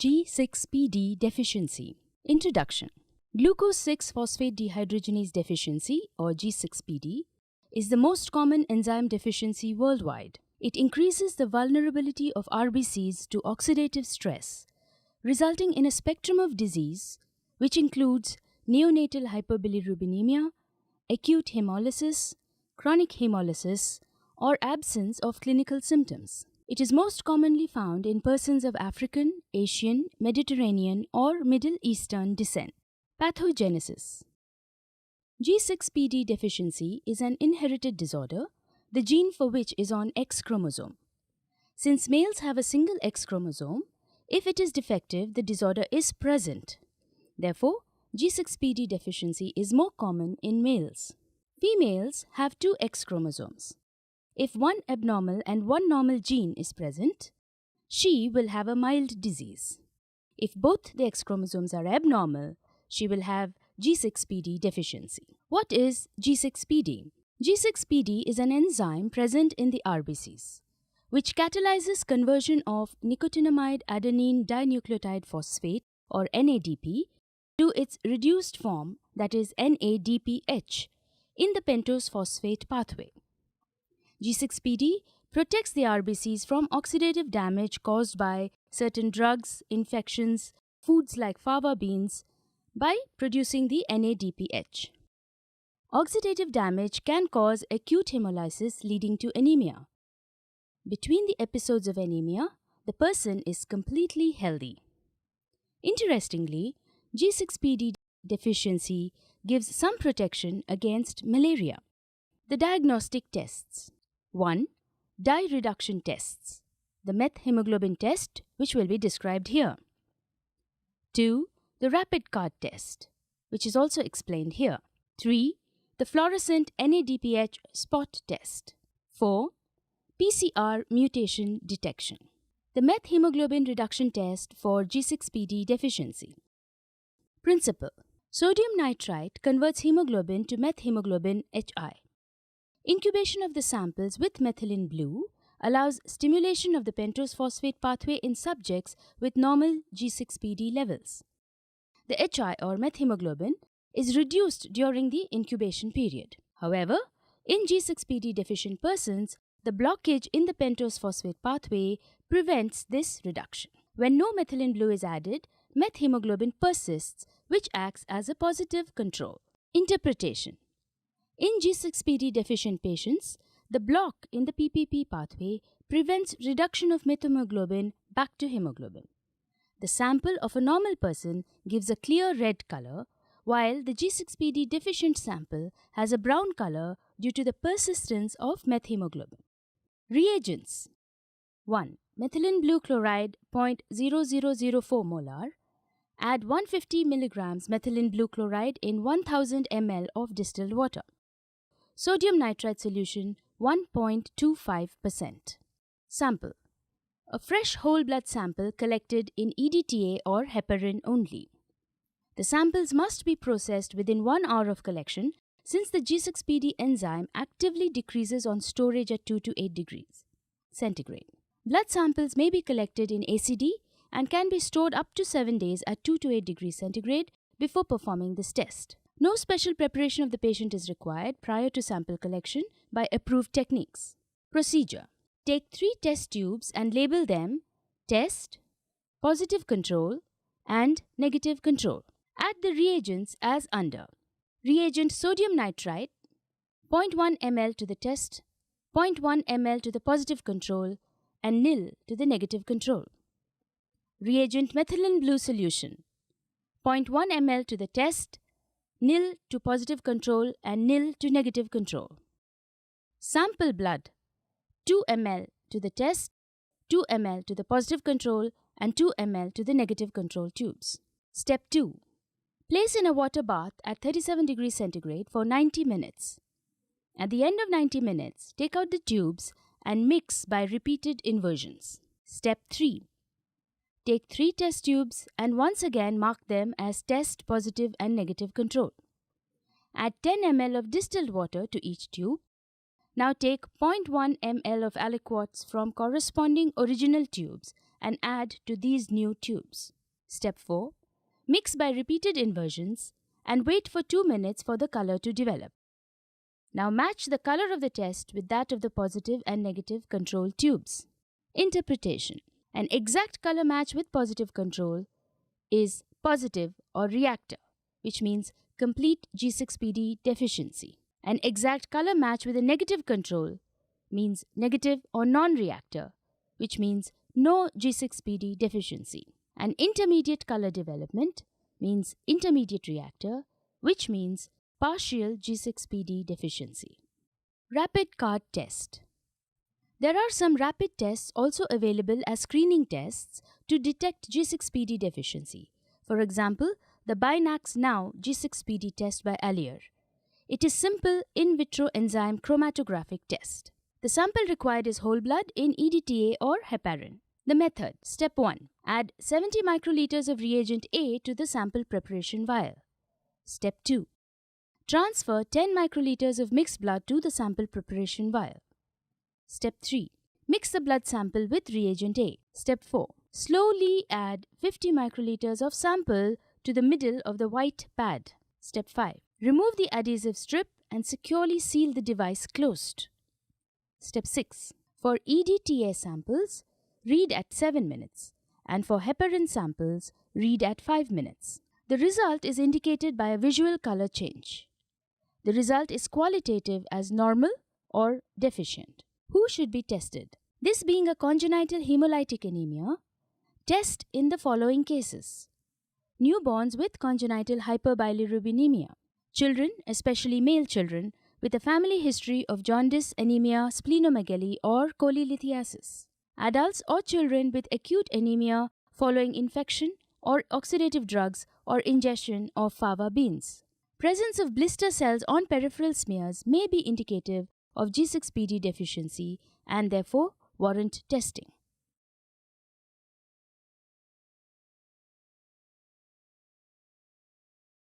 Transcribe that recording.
G6PD Deficiency. Introduction. Glucose 6-phosphate dehydrogenase deficiency, or G6PD, is the most common enzyme deficiency worldwide. It increases the vulnerability of RBCs to oxidative stress, resulting in a spectrum of disease which includes neonatal hyperbilirubinemia, acute hemolysis, chronic hemolysis, or absence of clinical symptoms. It is most commonly found in persons of African, Asian, Mediterranean, or Middle Eastern descent. Pathogenesis. G6PD deficiency is an inherited disorder, the gene for which is on X chromosome. Since males have a single X chromosome, if it is defective, the disorder is present. Therefore, G6PD deficiency is more common in males. Females have two X chromosomes. If one abnormal and one normal gene is present, she will have a mild disease. If both the X chromosomes are abnormal, she will have G6PD deficiency. What is G6PD? G6PD is an enzyme present in the RBCs, which catalyzes conversion of nicotinamide adenine dinucleotide phosphate, or NADP, to its reduced form, that is NADPH, in the pentose phosphate pathway. G6PD protects the RBCs from oxidative damage caused by certain drugs, infections, foods like fava beans, by producing the NADPH. Oxidative damage can cause acute hemolysis leading to anemia. Between the episodes of anemia, the person is completely healthy. Interestingly, G6PD deficiency gives some protection against malaria. The diagnostic tests. 1. Dye reduction tests. The methemoglobin test, which will be described here. 2. The rapid card test, which is also explained here. 3. The fluorescent NADPH spot test. 4. PCR mutation detection. The methemoglobin reduction test for G6PD deficiency. Principle. Sodium nitrite converts hemoglobin to methemoglobin HI. Incubation of the samples with methylene blue allows stimulation of the pentose phosphate pathway in subjects with normal G6PD levels. The HI, or methemoglobin, is reduced during the incubation period. However, in G6PD deficient persons, the blockage in the pentose phosphate pathway prevents this reduction. When no methylene blue is added, methemoglobin persists, which acts as a positive control. Interpretation. In G6PD deficient patients, the block in the PPP pathway prevents reduction of methemoglobin back to hemoglobin. The sample of a normal person gives a clear red color, while the G6PD deficient sample has a brown color due to the persistence of methemoglobin. Reagents. 1. Methylene blue chloride 0.0004 molar. Add 150 mg methylene blue chloride in 1000 ml of distilled water. Sodium nitrite solution 1.25%. Sample. A fresh whole blood sample collected in EDTA or heparin only. The samples must be processed within 1 hour of collection, since the G6PD enzyme actively decreases on storage at 2 to 8 degrees centigrade. Blood samples may be collected in ACD and can be stored up to 7 days at 2 to 8 degrees centigrade before performing this test. No special preparation of the patient is required prior to sample collection by approved techniques. Procedure. Take 3 test tubes and label them test, positive control, and negative control. Add the reagents as under. Reagent sodium nitrite 0.1 ml to the test, 0.1 ml to the positive control, and nil to the negative control. Reagent methylene blue solution 0.1 ml to the test, nil to positive control, and nil to negative control. Sample blood 2 ml to the test, 2 ml to the positive control, and 2 ml to the negative control tubes. Step 2. Place in a water bath at 37 degrees centigrade for 90 minutes. At the end of 90 minutes, take out the tubes and mix by repeated inversions. Step 3. Take 3 test tubes and once again mark them as test, positive, and negative control. Add 10 ml of distilled water to each tube. Now take 0.1 ml of aliquots from corresponding original tubes and add to these new tubes. Step 4. Mix by repeated inversions and wait for 2 minutes for the color to develop. Now match the color of the test with that of the positive and negative control tubes. Interpretation. An exact color match with positive control is positive or reactor, which means complete G6PD deficiency. An exact color match with a negative control means negative or non-reactor, which means no G6PD deficiency. An intermediate color development means intermediate reactor, which means partial G6PD deficiency. Rapid card test. There are some rapid tests also available as screening tests to detect G6PD deficiency. For example, the Binax Now G6PD test by Allier. It is simple in vitro enzyme chromatographic test. The sample required is whole blood in EDTA or heparin. The method. Step 1. Add 70 microliters of reagent A to the sample preparation vial. Step 2. Transfer 10 microliters of mixed blood to the sample preparation vial. Step 3. Mix the blood sample with reagent A. Step 4. Slowly add 50 microliters of sample to the middle of the white pad. Step 5. Remove the adhesive strip and securely seal the device closed. Step 6. For EDTA samples, read at 7 minutes, and for heparin samples, read at 5 minutes. The result is indicated by a visual color change. The result is qualitative as normal or deficient. Who should be tested? This being a congenital hemolytic anemia, test in the following cases. Newborns with congenital hyperbilirubinemia. Children, especially male children, with a family history of jaundice, anemia, splenomegaly, or cholelithiasis. Adults or children with acute anemia following infection or oxidative drugs or ingestion of fava beans. Presence of blister cells on peripheral smears may be indicative of G6PD deficiency and therefore warrant testing.